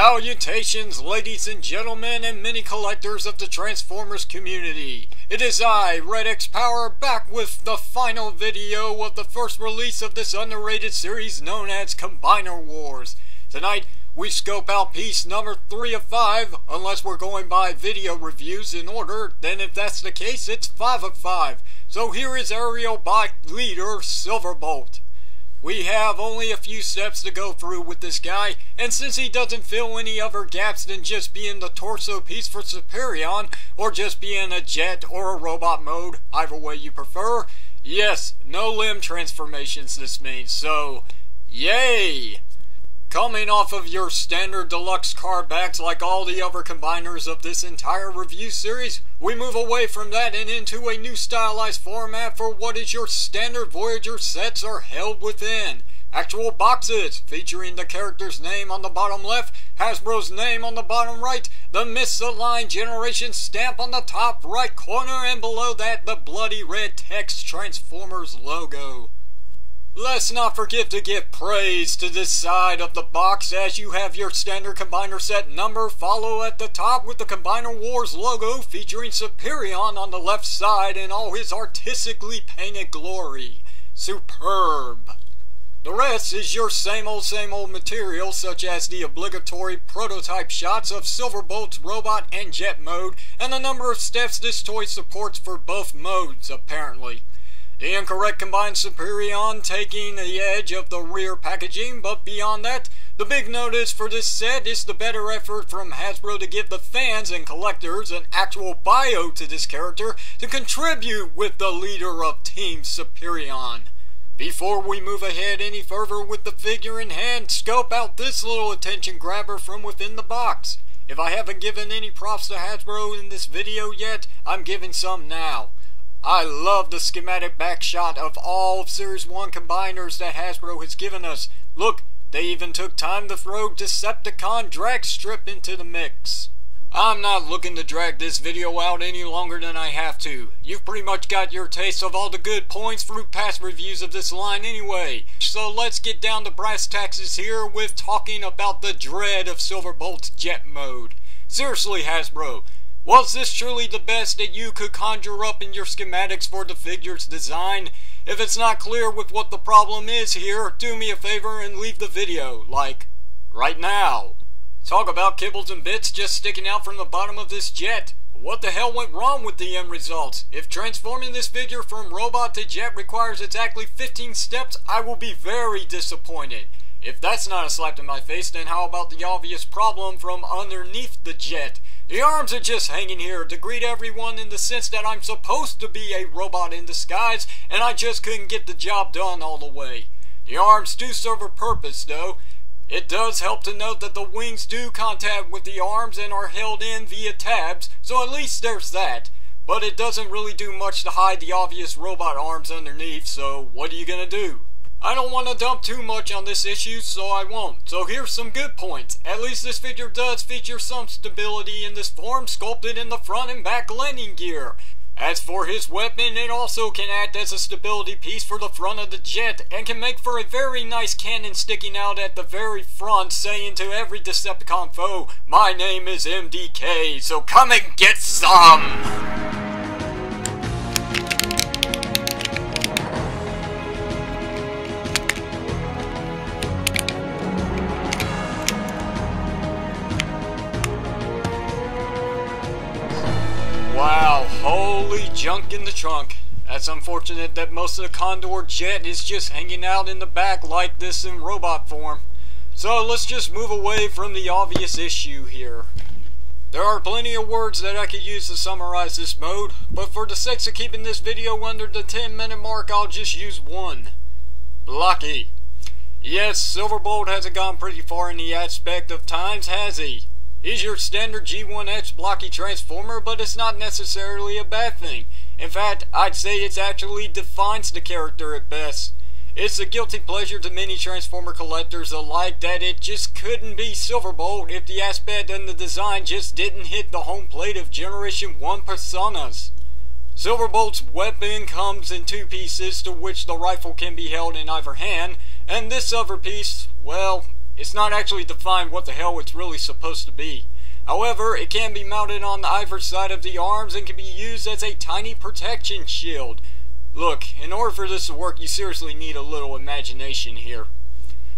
Salutations, ladies and gentlemen, and many collectors of the Transformers community. It is I, RedX Power, back with the final video of the first release of this underrated series known as Combiner Wars. Tonight, we scope out piece number 3 of 5, unless we're going by video reviews in order, then if that's the case, it's 5 of 5. So here is aerial bike leader, Silverbolt. We have only a few steps to go through with this guy, and since he doesn't fill any other gaps than just being the torso piece for Superion, or just being a jet or a robot mode, either way you prefer, yes, no limb transformations this means, so yay! Coming off of your standard deluxe card backs like all the other combiners of this entire review series, we move away from that and into a new stylized format for what is your standard Voyager sets are held within. Actual boxes, featuring the character's name on the bottom left, Hasbro's name on the bottom right, the misaligned generation stamp on the top right corner, and below that the bloody red text Transformers logo. Let's not forget to give praise to this side of the box as you have your standard combiner set number follow at the top with the Combiner Wars logo featuring Superion on the left side in all his artistically painted glory. Superb! The rest is your same old material such as the obligatory prototype shots of Silverbolt's robot and jet mode and the number of steps this toy supports for both modes apparently. The incorrect combined Superion taking the edge of the rear packaging, but beyond that, the big notice for this set is the better effort from Hasbro to give the fans and collectors an actual bio to this character to contribute with the leader of Team Superion. Before we move ahead any further with the figure in hand, scope out this little attention grabber from within the box. If I haven't given any props to Hasbro in this video yet, I'm giving some now. I love the schematic back shot of all of Series 1 combiners that Hasbro has given us. Look, they even took time to throw Decepticon drag strip into the mix. I'm not looking to drag this video out any longer than I have to. You've pretty much got your taste of all the good points through past reviews of this line anyway. So let's get down to brass tacks here with talking about the dread of Silverbolt's jet mode. Seriously, Hasbro. Was this truly the best that you could conjure up in your schematics for the figure's design? If it's not clear with what the problem is here, do me a favor and leave the video, like, right now. Talk about kibbles and bits just sticking out from the bottom of this jet. What the hell went wrong with the end results? If transforming this figure from robot to jet requires exactly 15 steps, I will be very disappointed. If that's not a slap in my face, then how about the obvious problem from underneath the jet? The arms are just hanging here to greet everyone in the sense that I'm supposed to be a robot in disguise, and I just couldn't get the job done all the way. The arms do serve a purpose, though. It does help to note that the wings do contact with the arms and are held in via tabs, so at least there's that. But it doesn't really do much to hide the obvious robot arms underneath, so what are you gonna do? I don't want to dump too much on this issue, so I won't. So here's some good points. At least this figure does feature some stability in this form sculpted in the front and back landing gear. As for his weapon, it also can act as a stability piece for the front of the jet and can make for a very nice cannon sticking out at the very front saying to every Decepticon foe, "My name is MDK, so come and get some!" Wow, holy junk in the trunk. That's unfortunate that most of the Condor jet is just hanging out in the back like this in robot form. So let's just move away from the obvious issue here. There are plenty of words that I could use to summarize this mode, but for the sake of keeping this video under the 10-minute mark, I'll just use one. Blocky. Yes, Silverbolt hasn't gone pretty far in the aspect of times, has he? He's your standard G1X blocky transformer, but it's not necessarily a bad thing. In fact, I'd say it actually defines the character at best. It's a guilty pleasure to many Transformer collectors alike that it just couldn't be Silverbolt if the aspect and the design just didn't hit the home plate of Generation 1 personas. Silverbolt's weapon comes in 2 pieces to which the rifle can be held in either hand, and this other piece, well, It's not actually defined what the hell it's really supposed to be. However, it can be mounted on either side of the arms and can be used as a tiny protection shield. Look, in order for this to work, you seriously need a little imagination here.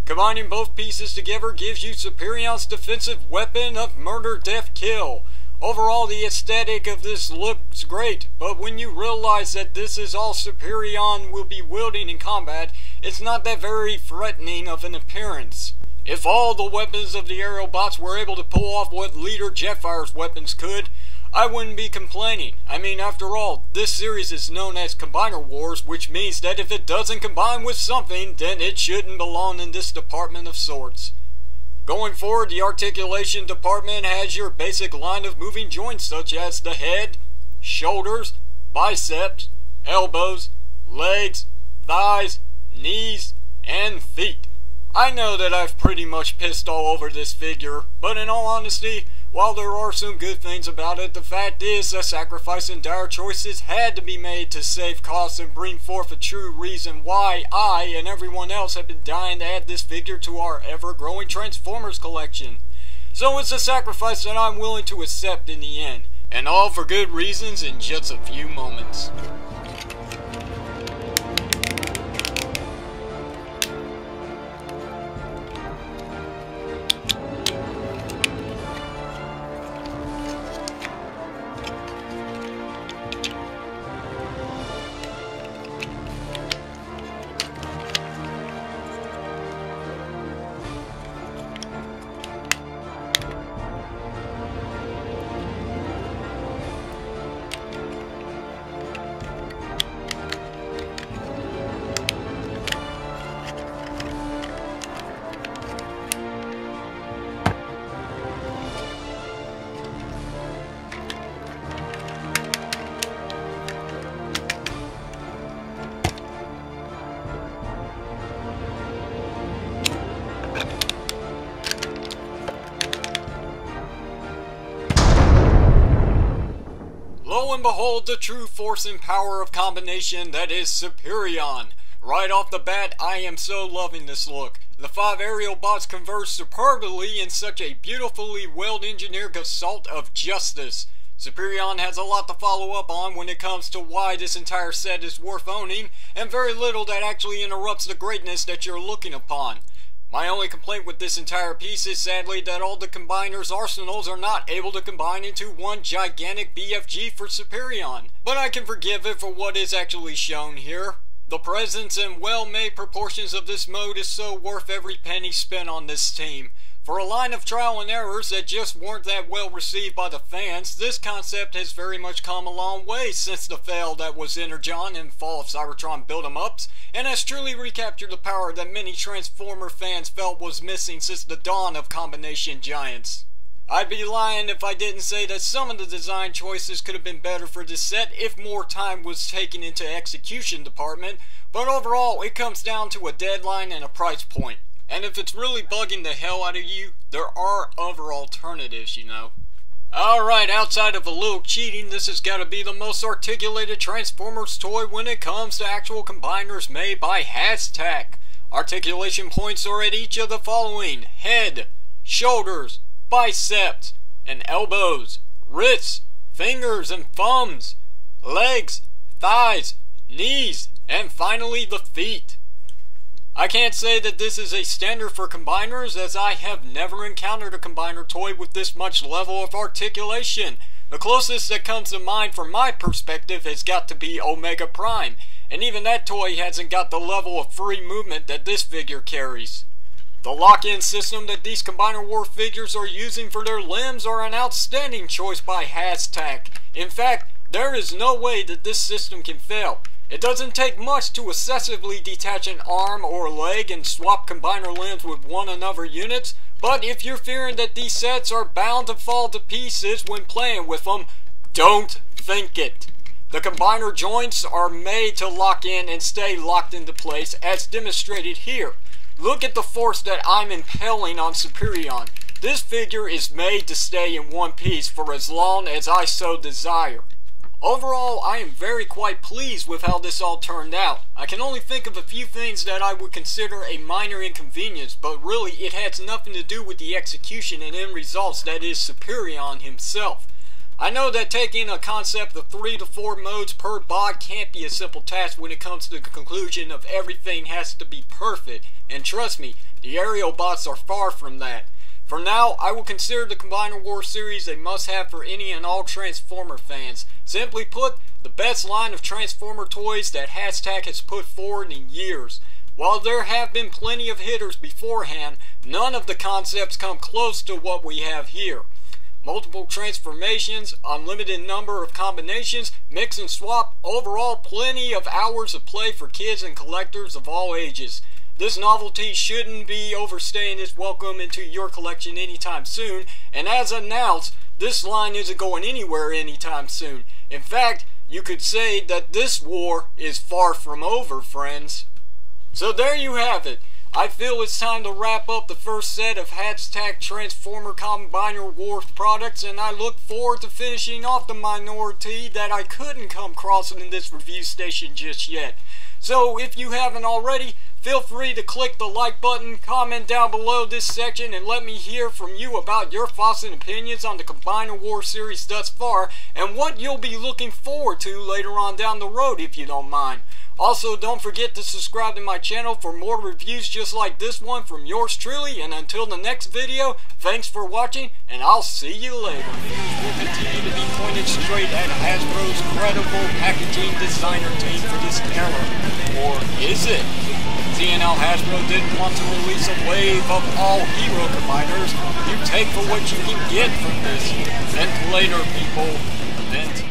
Combining both pieces together gives you Superion's defensive weapon of murder, death, kill. Overall, the aesthetic of this looks great, but when you realize that this is all Superion will be wielding in combat, it's not that very threatening of an appearance. If all the weapons of the aerial bots were able to pull off what Leader Jetfire's weapons could, I wouldn't be complaining. I mean, after all, this series is known as Combiner Wars, which means that if it doesn't combine with something, then it shouldn't belong in this department of sorts. Going forward, the articulation department has your basic line of moving joints such as the head, shoulders, biceps, elbows, legs, thighs, knees, and feet. I know that I've pretty much pissed all over this figure, but in all honesty, while there are some good things about it, the fact is that sacrifice and dire choices had to be made to save costs and bring forth a true reason why I and everyone else have been dying to add this figure to our ever-growing Transformers collection. So it's a sacrifice that I'm willing to accept in the end, and all for good reasons in just a few moments. Lo and behold, the true force and power of combination that is Superion. Right off the bat, I am so loving this look. The 5 aerial bots converge superbly in such a beautifully well-engineered assault of justice. Superion has a lot to follow up on when it comes to why this entire set is worth owning, and very little that actually interrupts the greatness that you're looking upon. My only complaint with this entire piece is sadly that all the combiners' arsenals are not able to combine into one gigantic BFG for Superion, but I can forgive it for what is actually shown here. The presence and well-made proportions of this mode is so worth every penny spent on this team. For a line of trial and errors that just weren't that well received by the fans, this concept has very much come a long way since the fail that was Energon and Fall of Cybertron build-em-ups, and has truly recaptured the power that many Transformer fans felt was missing since the dawn of combination giants. I'd be lying if I didn't say that some of the design choices could have been better for this set if more time was taken into execution department, but overall it comes down to a deadline and a price point. And if it's really bugging the hell out of you, there are other alternatives, you know. Alright, outside of a little cheating, this has got to be the most articulated Transformers toy when it comes to actual combiners made by Hashtag. Articulation points are at each of the following: head, shoulders, biceps, and elbows, wrists, fingers and thumbs, legs, thighs, knees, and finally the feet. I can't say that this is a standard for combiners, as I have never encountered a combiner toy with this much level of articulation. The closest that comes to mind from my perspective has got to be Omega Prime, and even that toy hasn't got the level of free movement that this figure carries. The lock-in system that these Combiner War figures are using for their limbs are an outstanding choice by Hashtag. In fact, there is no way that this system can fail. It doesn't take much to excessively detach an arm or leg and swap combiner limbs with one another units, but if you're fearing that these sets are bound to fall to pieces when playing with them, don't think it. The combiner joints are made to lock in and stay locked into place as demonstrated here. Look at the force that I'm impelling on Superion. This figure is made to stay in one piece for as long as I so desire. Overall, I am quite pleased with how this all turned out. I can only think of a few things that I would consider a minor inconvenience, but really it has nothing to do with the execution and end results, that is Superion himself. I know that taking a concept of 3 to 4 modes per bod can't be a simple task when it comes to the conclusion of everything has to be perfect, and trust me, the aerial bots are far from that. For now, I will consider the Combiner Wars series a must-have for any and all Transformer fans. Simply put, the best line of Transformer toys that Hashtag has put forward in years. While there have been plenty of hitters beforehand, none of the concepts come close to what we have here. Multiple transformations, unlimited number of combinations, mix and swap, overall plenty of hours of play for kids and collectors of all ages. This novelty shouldn't be overstaying its welcome into your collection anytime soon, and as announced, this line isn't going anywhere anytime soon. In fact, you could say that this war is far from over, friends. So there you have it. I feel it's time to wrap up the first set of Hashtag Transformer Combiner Wars products, and I look forward to finishing off the minority that I couldn't come across in this review station just yet. So if you haven't already, feel free to click the like button, comment down below this section, and let me hear from you about your thoughts and opinions on the Combiner Wars series thus far, and what you'll be looking forward to later on down the road if you don't mind. Also, don't forget to subscribe to my channel for more reviews just like this one from yours truly, and until the next video, thanks for watching, and I'll see you later. Will continue to be pointed straight at Hasbro's credible packaging designer team for this era. Or is it? Seeing how Hasbro didn't want to release a wave of all hero combiners, you take for what you can get from this. Vent later, people. Vent